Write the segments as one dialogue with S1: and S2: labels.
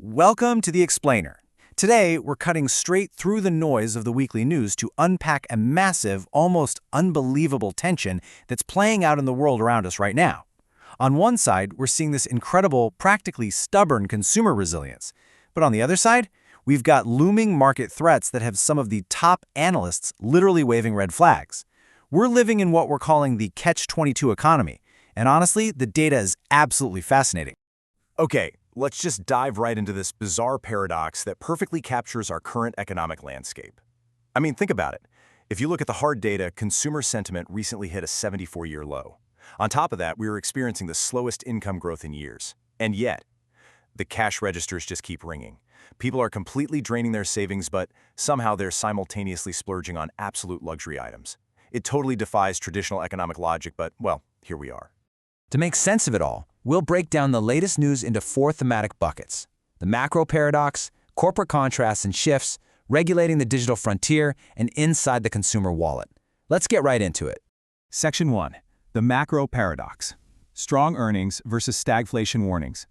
S1: Welcome to The Explainer. Today, we're cutting straight through the noise of the weekly news to unpack a massive, almost unbelievable tension that's playing out in the world around us right now. On one side, we're seeing this incredible, practically stubborn consumer resilience. But on the other side, we've got looming market threats that have some of the top analysts literally waving red flags. We're living in what we're calling the catch-22 economy. And honestly, the data is absolutely fascinating.
S2: Okay, let's just dive right into this bizarre paradox that perfectly captures our current economic landscape. I mean, think about it. If you look at the hard data, consumer sentiment recently hit a 74-year low. On top of that, we are experiencing the slowest income growth in years. And yet, the cash registers just keep ringing. People are completely draining their savings, but somehow they're simultaneously splurging on absolute luxury items. It totally defies traditional economic logic, but, well, here we are.
S1: To make sense of it all, we'll break down the latest news into four thematic buckets: the macro paradox, corporate contrasts and shifts, regulating the digital frontier, and inside the consumer wallet. Let's get right into it.
S3: Section 1. The macro paradox. Strong earnings versus stagflation warnings.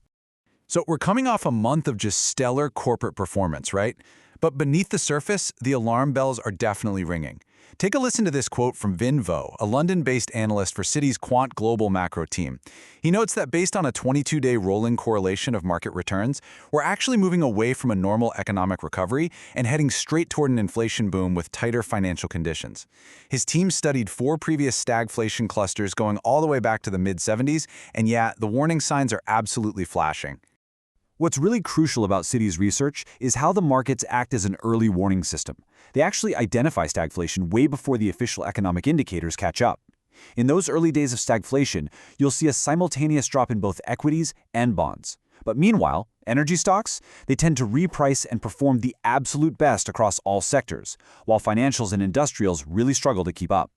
S3: So we're coming off a month of just stellar corporate performance, right? But beneath the surface, the alarm bells are definitely ringing. Take a listen to this quote from Vin Vo, a London-based analyst for Citi's Quant Global Macro team. He notes that based on a 22-day rolling correlation of market returns, we're actually moving away from a normal economic recovery and heading straight toward an inflation boom with tighter financial conditions. His team studied 4 previous stagflation clusters going all the way back to the mid-70s, and yeah, the warning signs are absolutely flashing.
S4: What's really crucial about Citi's research is how the markets act as an early warning system. They actually identify stagflation way before the official economic indicators catch up. In those early days of stagflation, you'll see a simultaneous drop in both equities and bonds. But meanwhile, energy stocks, they tend to reprice and perform the absolute best across all sectors, while financials and industrials really struggle to keep up.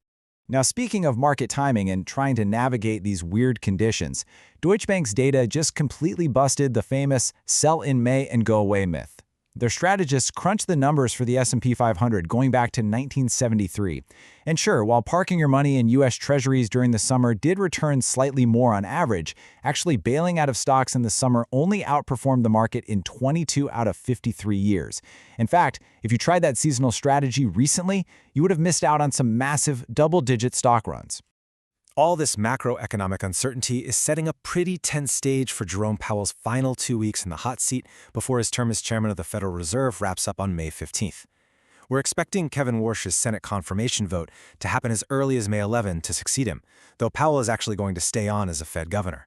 S5: Now, speaking of market timing and trying to navigate these weird conditions, Deutsche Bank's data just completely busted the famous sell in May and go away myth. Their strategists crunched the numbers for the S&P 500 going back to 1973. And sure, while parking your money in U.S. Treasuries during the summer did return slightly more on average, actually bailing out of stocks in the summer only outperformed the market in 22 out of 53 years. In fact, if you tried that seasonal strategy recently, you would have missed out on some massive double-digit stock runs.
S1: All this macroeconomic uncertainty is setting a pretty tense stage for Jerome Powell's final 2 weeks in the hot seat before his term as chairman of the Federal Reserve wraps up on May 15th. We're expecting Kevin Warsh's Senate confirmation vote to happen as early as May 11 to succeed him, though Powell is actually going to stay on as a Fed governor.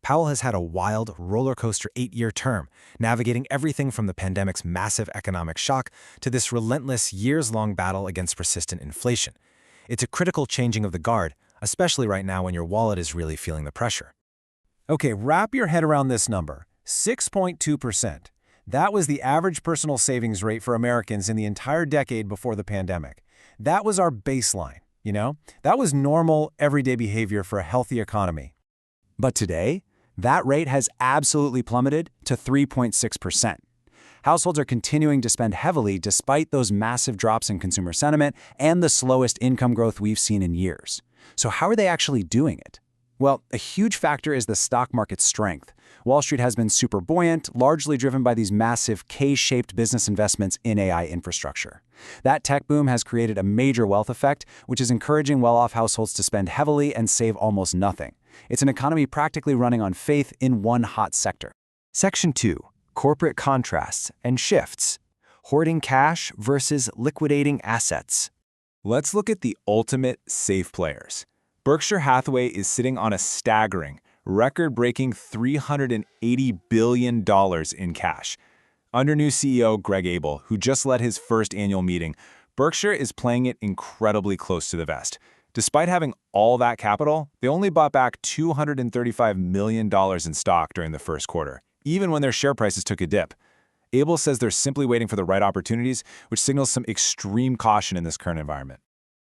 S1: Powell has had a wild, roller coaster 8-year term, navigating everything from the pandemic's massive economic shock to this relentless years-long battle against persistent inflation. It's a critical changing of the guard, especially right now when your wallet is really feeling the pressure. Okay, wrap your head around this number, 6.2%. That was the average personal savings rate for Americans in the entire decade before the pandemic. That was our baseline, you know? That was normal, everyday behavior for a healthy economy.
S4: But today, that rate has absolutely plummeted to 3.6%. Households are continuing to spend heavily despite those massive drops in consumer sentiment and the slowest income growth we've seen in years. So how are they actually doing it? Well, a huge factor is the stock market's strength. Wall Street has been super buoyant, largely driven by these massive K-shaped business investments in AI infrastructure. That tech boom has created a major wealth effect, which is encouraging well-off households to spend heavily and save almost nothing. It's an economy practically running on faith in one hot sector.
S6: Section 2. Corporate contrasts and shifts. Hoarding cash versus liquidating assets.
S3: Let's look at the ultimate safe players. Berkshire Hathaway is sitting on a staggering, record-breaking $380 billion in cash. Under new CEO Greg Abel, who just led his first annual meeting, Berkshire is playing it incredibly close to the vest. Despite having all that capital, they only bought back $235 million in stock during the first quarter, even when their share prices took a dip. Abel says they're simply waiting for the right opportunities, which signals some extreme caution in this current environment.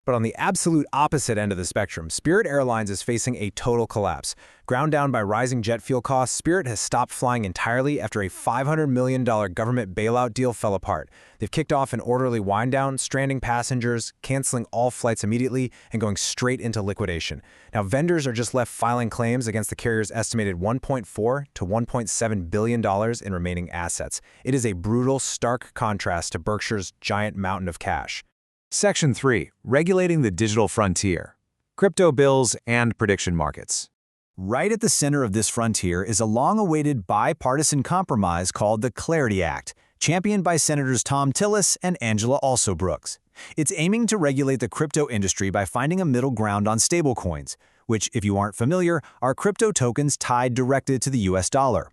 S1: But on the absolute opposite end of the spectrum, Spirit Airlines is facing a total collapse. Ground down by rising jet fuel costs, Spirit has stopped flying entirely after a $500 million government bailout deal fell apart. They've kicked off an orderly wind-down, stranding passengers, canceling all flights immediately, and going straight into liquidation. Now, vendors are just left filing claims against the carrier's estimated $1.4 to $1.7 billion in remaining assets. It is a brutal, stark contrast to Berkshire's giant mountain of cash.
S3: Section 3. Regulating the digital frontier. Crypto bills and prediction markets.
S4: Right at the center of this frontier is a long-awaited bipartisan compromise called the Clarity Act, championed by Senators Tom Tillis and Angela Alsobrooks. It's aiming to regulate the crypto industry by finding a middle ground on stablecoins, which, if you aren't familiar, are crypto tokens tied directly to the US dollar.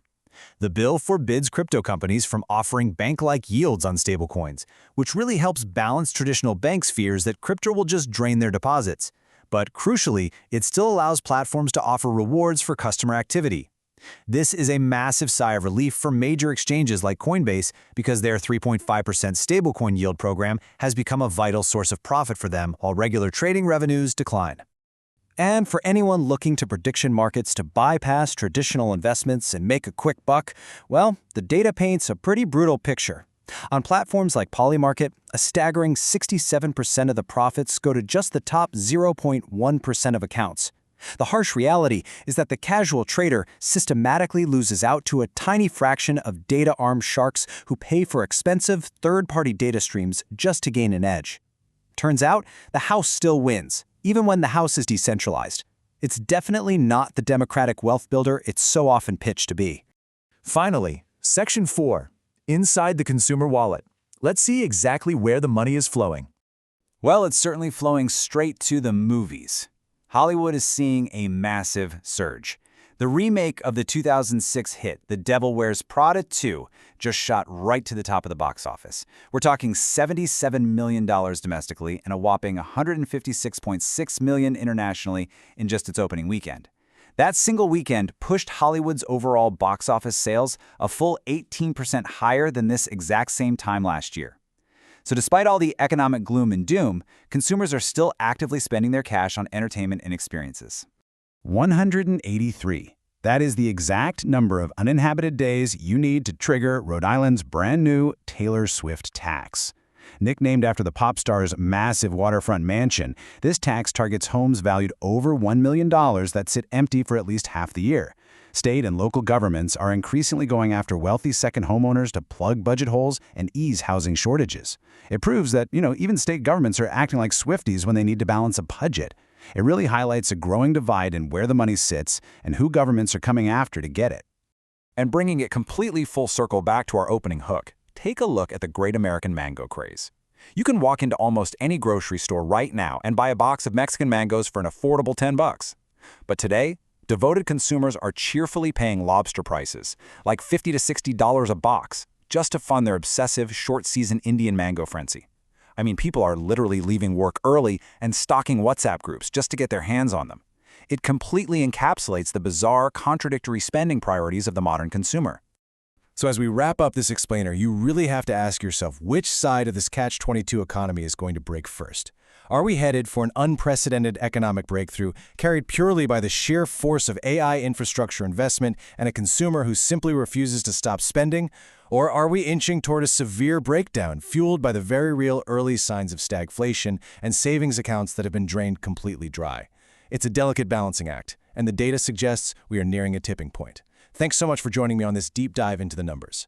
S4: The bill forbids crypto companies from offering bank-like yields on stablecoins, which really helps balance traditional banks' fears that crypto will just drain their deposits. But crucially, it still allows platforms to offer rewards for customer activity. This is a massive sigh of relief for major exchanges like Coinbase because their 3.5% stablecoin yield program has become a vital source of profit for them while regular trading revenues decline. And for anyone looking to prediction markets to bypass traditional investments and make a quick buck, well, the data paints a pretty brutal picture. On platforms like Polymarket, a staggering 67% of the profits go to just the top 0.1% of accounts. The harsh reality is that the casual trader systematically loses out to a tiny fraction of data-armed sharks who pay for expensive third-party data streams just to gain an edge. Turns out, the house still wins, even when the house is decentralized. It's definitely not the democratic wealth builder it's so often pitched to be.
S3: Finally, Section 4. Inside the consumer wallet. Let's see exactly where the money is flowing.
S4: Well, it's certainly flowing straight to the movies. Hollywood is seeing a massive surge. The remake of the 2006 hit The Devil Wears Prada 2 just shot right to the top of the box office. We're talking $77 million domestically and a whopping $156.6 million internationally in just its opening weekend. That single weekend pushed Hollywood's overall box office sales a full 18% higher than this exact same time last year. So despite all the economic gloom and doom, consumers are still actively spending their cash on entertainment and experiences.
S7: 183. That is the exact number of uninhabited days you need to trigger Rhode Island's brand new Taylor Swift tax. Nicknamed after the pop star's massive waterfront mansion, this tax targets homes valued over $1 million that sit empty for at least half the year. State and local governments are increasingly going after wealthy second homeowners to plug budget holes and ease housing shortages. It proves that, even state governments are acting like Swifties when they need to balance a budget. It really highlights a growing divide in where the money sits and who governments are coming after to get it.
S3: And bringing it completely full circle back to our opening hook, take a look at the great American mango craze. You can walk into almost any grocery store right now and buy a box of Mexican mangoes for an affordable $10. But today, devoted consumers are cheerfully paying lobster prices, like $50 to $60 a box, just to fund their obsessive, short-season Indian mango frenzy. I mean, people are literally leaving work early and stocking WhatsApp groups just to get their hands on them. It completely encapsulates the bizarre, contradictory spending priorities of the modern consumer.
S1: So as we wrap up this explainer, you really have to ask yourself which side of this catch-22 economy is going to break first. Are we headed for an unprecedented economic breakthrough carried purely by the sheer force of AI infrastructure investment and a consumer who simply refuses to stop spending? Or are we inching toward a severe breakdown fueled by the very real early signs of stagflation and savings accounts that have been drained completely dry? It's a delicate balancing act, and the data suggests we are nearing a tipping point. Thanks so much for joining me on this deep dive into the numbers.